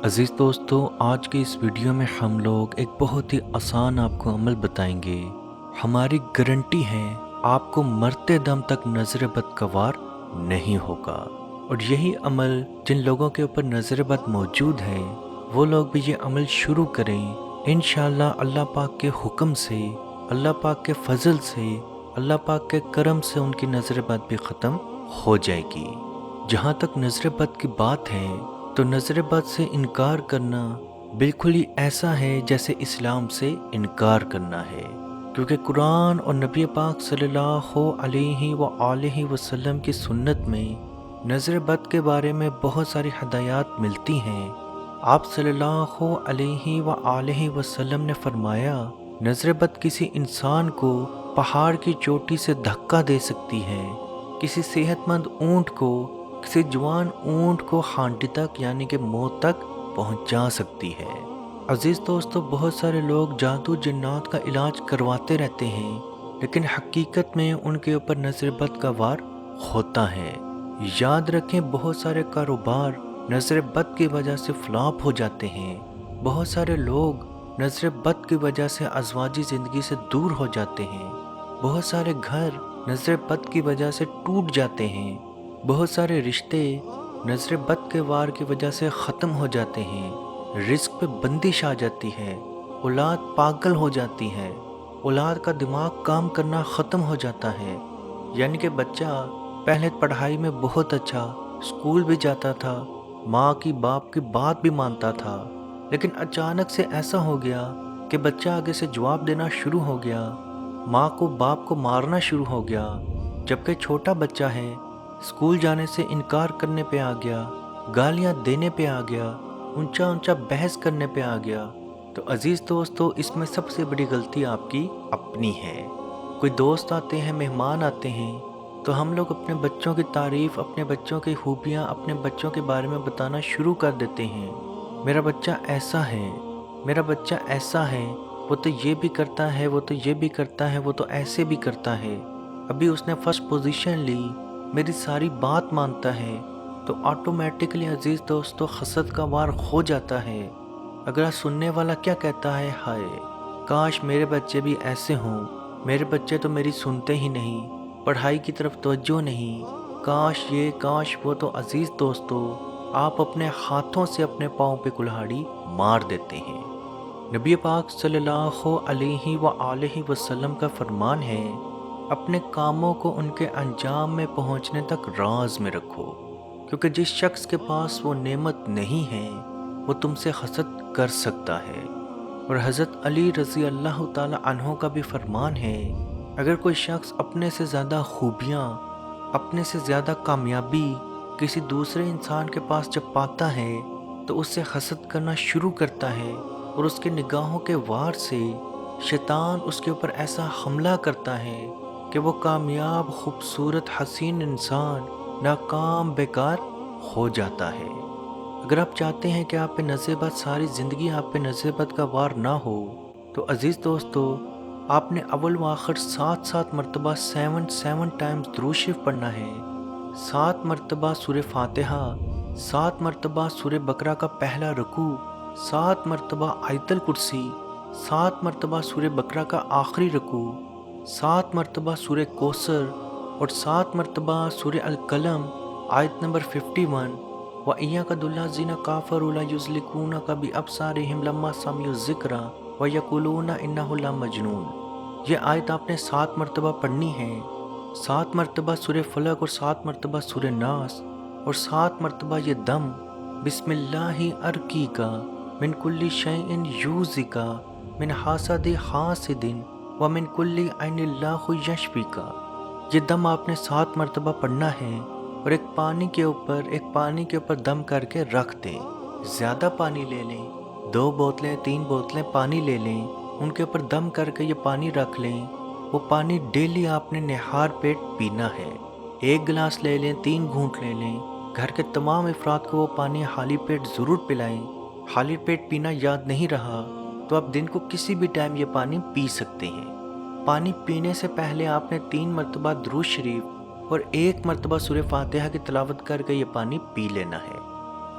عزیز دوستو، آج کے اس ویڈیو میں ہم لوگ ایک بہت ہی آسان آپ کو عمل بتائیں گے۔ ہماری گارنٹی ہے آپ کو مرتے دم تک نظر بد کا وار نہیں ہوگا، اور یہی عمل جن لوگوں کے اوپر نظر بد موجود ہے وہ لوگ بھی یہ عمل شروع کریں۔ انشاءاللہ اللہ پاک کے حکم سے، اللہ پاک کے فضل سے، اللہ پاک کے کرم سے ان کی نظر بد بھی ختم ہو جائے گی۔ جہاں تک نظر بد کی بات ہے تو نظر بد سے انکار کرنا بالکل ہی ایسا ہے جیسے اسلام سے انکار کرنا ہے، کیونکہ قرآن اور نبی پاک صلی اللہ علیہ وآلہ وسلم کی سنت میں نظر بد کے بارے میں بہت ساری ہدایات ملتی ہیں۔ آپ صلی اللہ علیہ وآلہ وسلم نے فرمایا، نظر بد کسی انسان کو پہاڑ کی چوٹی سے دھکا دے سکتی ہے، کسی صحت مند اونٹ کو، کسی جوان اونٹ کو ہانڈی تک یعنی کہ موت تک پہنچا سکتی ہے۔ عزیز دوستو، بہت سارے لوگ جادو جنات کا علاج کرواتے رہتے ہیں، لیکن حقیقت میں ان کے اوپر نظر بد کا وار ہوتا ہے۔ یاد رکھیں، بہت سارے کاروبار نظر بد کی وجہ سے فلاپ ہو جاتے ہیں، بہت سارے لوگ نظر بد کی وجہ سے ازواجی زندگی سے دور ہو جاتے ہیں، بہت سارے گھر نظر بد کی وجہ سے ٹوٹ جاتے ہیں، بہت سارے رشتے نظر بد کے وار کی وجہ سے ختم ہو جاتے ہیں، رزق پہ بندش آ جاتی ہے، اولاد پاگل ہو جاتی ہے، اولاد کا دماغ کام کرنا ختم ہو جاتا ہے۔ یعنی کہ بچہ پہلے پڑھائی میں بہت اچھا، اسکول بھی جاتا تھا، ماں کی باپ کی بات بھی مانتا تھا، لیکن اچانک سے ایسا ہو گیا کہ بچہ آگے سے جواب دینا شروع ہو گیا، ماں کو باپ کو مارنا شروع ہو گیا، جبکہ چھوٹا بچہ ہے، اسکول جانے سے انکار کرنے پہ آ گیا، گالیاں دینے پہ آ گیا، اونچا اونچا بحث کرنے پہ آ گیا۔ تو عزیز دوستو، اس میں سب سے بڑی غلطی آپ کی اپنی ہے۔ کوئی دوست آتے ہیں، مہمان آتے ہیں، تو ہم لوگ اپنے بچوں کی تعریف، اپنے بچوں کی خوبیاں، اپنے بچوں کے بارے میں بتانا شروع کر دیتے ہیں۔ میرا بچہ ایسا ہے، میرا بچہ ایسا ہے، وہ تو یہ بھی کرتا ہے، وہ تو یہ بھی کرتا ہے، وہ تو ایسے بھی کرتا ہے، ابھی اس نے فرسٹ پوزیشن لی، میری ساری بات مانتا ہے۔ تو آٹومیٹکلی عزیز دوستو حسد کا وار ہو جاتا ہے۔ اگلا سننے والا کیا کہتا ہے؟ ہائے کاش میرے بچے بھی ایسے ہوں، میرے بچے تو میری سنتے ہی نہیں، پڑھائی کی طرف توجہ نہیں، کاش یہ کاش وہ۔ تو عزیز دوستو، آپ اپنے ہاتھوں سے اپنے پاؤں پہ کلہاڑی مار دیتے ہیں۔ نبی پاک صلی اللہ علیہ وآلہ وسلم کا فرمان ہے، اپنے کاموں کو ان کے انجام میں پہنچنے تک راز میں رکھو، کیونکہ جس شخص کے پاس وہ نعمت نہیں ہے وہ تم سے حسد کر سکتا ہے۔ اور حضرت علی رضی اللہ تعالی عنہ کا بھی فرمان ہے، اگر کوئی شخص اپنے سے زیادہ خوبیاں، اپنے سے زیادہ کامیابی کسی دوسرے انسان کے پاس جب پاتا ہے تو اس سے حسد کرنا شروع کرتا ہے، اور اس کے نگاہوں کے وار سے شیطان اس کے اوپر ایسا حملہ کرتا ہے کہ وہ کامیاب، خوبصورت، حسین انسان ناکام، بیکار ہو جاتا ہے۔ اگر آپ چاہتے ہیں کہ آپ پہ نظر بد، ساری زندگی آپ پہ نظر بد کا وار نہ ہو، تو عزیز دوستو، آپ نے اول و آخر 7 مرتبہ 7 ٹائمز درود شریف پڑھنا ہے، 7 مرتبہ سورہ فاتحہ، 7 مرتبہ سورہ بقرہ کا پہلا رکوع، 7 مرتبہ آیت الکرسی، 7 مرتبہ سورہ بقرہ کا آخری رکوع، 7 مرتبہ سورہ کوثر، اور 7 مرتبہ سورہ القلم آیت نمبر 51۔ وَإِيَّاكَ الَّذِينَ كَفَرُوا لَيُزْلِقُونَكَ بِأَبْصَارِهِمْ لَمَّا سَمِعُوا الذِّكْرَ وَيَقُولُونَ إِنَّهُ لَمَجْنُونٌ۔ یہ آیت آپ نے 7 مرتبہ پڑھنی ہے، 7 مرتبہ سورہ فلق، اور 7 مرتبہ سورہ ناس، اور 7 مرتبہ یہ دم، بسم اللہ ارقیکا من کل شیء یؤذیکا من حاسد حاسد ومن کل عین اللہ یشفیکا۔ یہ دم آپ نے 7 مرتبہ پڑھنا ہے، اور ایک پانی کے اوپر دم کر کے رکھ دیں۔ زیادہ پانی لے لیں، 2 بوتلیں 3 بوتلیں پانی لے لیں، ان کے اوپر دم کر کے یہ پانی رکھ لیں۔ وہ پانی ڈیلی آپ نے نہار پیٹ پینا ہے، 1 گلاس لے لیں، 3 گھونٹ لے لیں، گھر کے تمام افراد کو وہ پانی خالی پیٹ ضرور پلائیں۔ خالی پیٹ پینا یاد نہیں رہا تو آپ دن کو کسی بھی ٹائم یہ پانی پی سکتے ہیں۔ پانی پینے سے پہلے آپ نے 3 مرتبہ درود شریف اور 1 مرتبہ سورہ فاتحہ کی تلاوت کر کے یہ پانی پی لینا ہے۔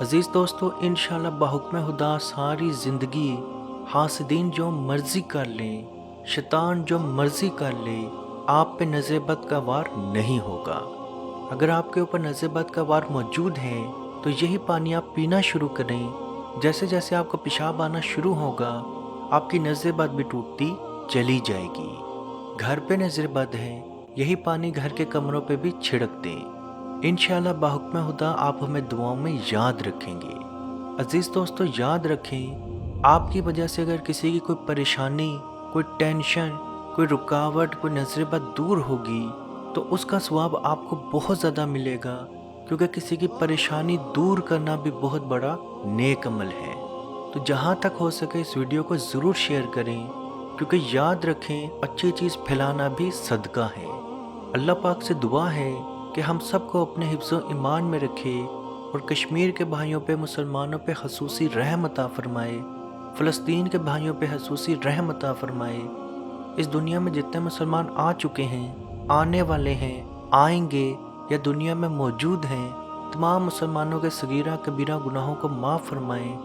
عزیز دوستو، انشاءاللہ بحکم خدا ساری زندگی حاسدین جو مرضی کر لیں، شیطان جو مرضی کر لے، آپ پہ نظر بد کا وار نہیں ہوگا۔ اگر آپ کے اوپر نظر بد کا وار موجود ہے تو یہی پانی آپ پینا شروع کریں۔ جیسے جیسے آپ کو پیشاب آنا شروع ہوگا، آپ کی نظر بد بھی ٹوٹتی چلی جائے گی۔ گھر پہ نظر بد ہے، یہی پانی گھر کے کمروں پہ بھی چھڑک دیں۔ انشاءاللہ بحکم خدا آپ ہمیں دعاؤں میں یاد رکھیں گے۔ عزیز دوستو، یاد رکھیں، آپ کی وجہ سے اگر کسی کی کوئی پریشانی، کوئی ٹینشن، کوئی رکاوٹ، کوئی نظر بد دور ہوگی تو اس کا ثواب آپ کو بہت زیادہ ملے گا، کیونکہ کسی کی پریشانی دور کرنا بھی بہت بڑا نیک عمل ہے۔ تو جہاں تک ہو سکے اس ویڈیو کو ضرور شیئر کریں، کیونکہ یاد رکھیں اچھی چیز پھیلانا بھی صدقہ ہے۔ اللہ پاک سے دعا ہے کہ ہم سب کو اپنے حفظ و ایمان میں رکھے اور کشمیر کے بھائیوں پہ، مسلمانوں پہ خصوصی رحم عطا فرمائے، فلسطین کے بھائیوں پہ خصوصی رحم عطا فرمائے۔ اس دنیا میں جتنے مسلمان آ چکے ہیں، آنے والے ہیں، آئیں گے یا دنیا میں موجود ہیں، تمام مسلمانوں کے صغیرہ کبیرہ گناہوں کو معاف فرمائیں،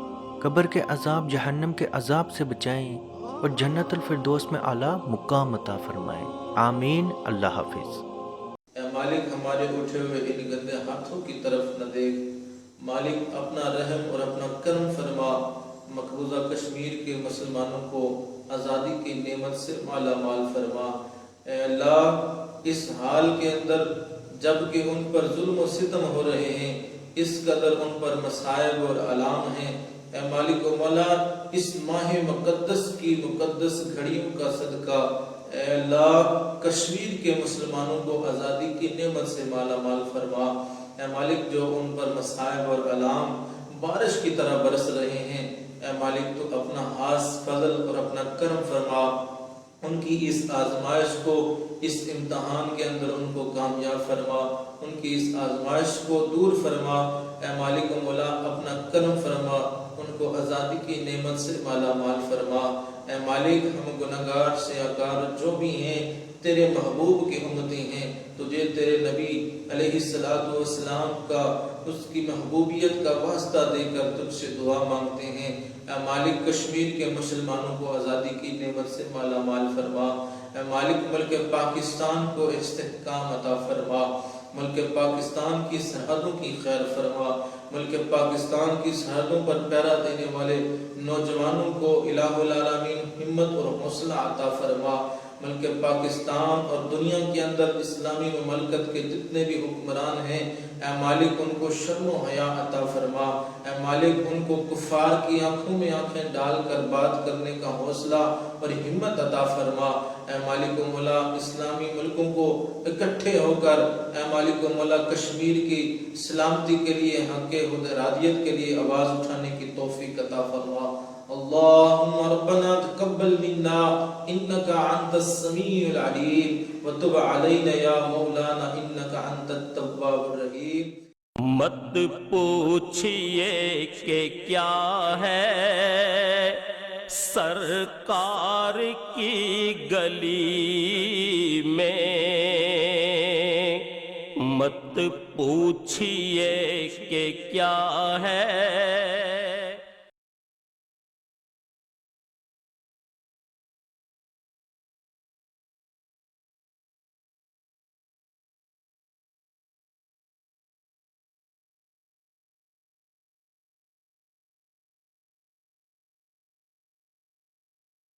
قبر کے عذاب، جہنم کے عذاب سے بچائیں اور جنت الفردوس میں اعلیٰ مقام عطا فرمائیں۔ آمین۔ اللہ حافظ۔ اے مالک، ہمارے اٹھے ہوئے ان گندے ہاتھوں کی طرف نہ دیکھ۔ مالک، اپنا رحم اور اپنا کرم فرما، مقبوضہ کشمیر کے مسلمانوں کو آزادی کی نعمت سے مالا مال فرما۔ اے اللہ، اس حال کے اندر جب کہ ان پر ظلم و ستم ہو رہے ہیں، اس قدر ان پر مصائب اور آلام ہیں، اے مالک و مولا، اس ماہ مقدس کی مقدس گھڑیوں کا صدقہ اے اللہ کشمیر کے مسلمانوں کو آزادی کی نعمت سے مالا مال فرما۔ اے مالک، جو ان پر مصائب اور آلام بارش کی طرح برس رہے ہیں، اے مالک تو اپنا خاص فضل اور اپنا کرم فرما، ان کی اس آزمائش کو، اس امتحان کے اندر ان کو کامیاب فرما، ان کی اس آزمائش کو دور فرما۔ اے مالک و مولا، اپنا کرم فرما، ان کو آزادی کی نعمت سے مالا مال فرما۔ اے مالک، ہم گناہگار سیاہکار جو بھی ہیں، تیرے محبوب کی امتی ہیں، تجھے تیرے نبی علیہ السلام کا، اس کی محبوبیت کا واسطہ دے کر تجھ سے دعا مانگتے ہیں۔ اے مالک، کشمیر کے مسلمانوں کو آزادی کی نعمت سے مالا مال فرما۔ اے مالک، ملک پاکستان کو استحکام عطا فرما، ملک پاکستان کی سرحدوں کی خیر فرما، ملک پاکستان کی سرحدوں پر پہرا دینے والے نوجوانوں کو الہ العالمین ہمت اور حوصلہ عطا فرما۔ ملک پاکستان اور دنیا کے اندر اسلامی مملکت کے جتنے بھی حکمران ہیں، اے مالک ان کو شرم و حیا عطا فرما۔ اے مالک، ان کو کفار کی آنکھوں میں آنکھیں ڈال کر بات کرنے کا حوصلہ اور ہمت عطا فرما۔ اے مالک و مولا، اسلامی ملکوں کو اکٹھے ہو کر اے مالک و مولا کشمیر کی سلامتی کے لیے، حق خدرادیت کے لیے آواز اٹھانے کی توفیق عطا فرما۔ اللہم ربنا تقبل منا انک انت السمیع العلیم وتب علینا یا مولانا انک انت التواب الرحیم۔ مت پوچھئے کہ کیا ہے سرکار کی گلی میں، مت پوچھئے کہ کیا ہے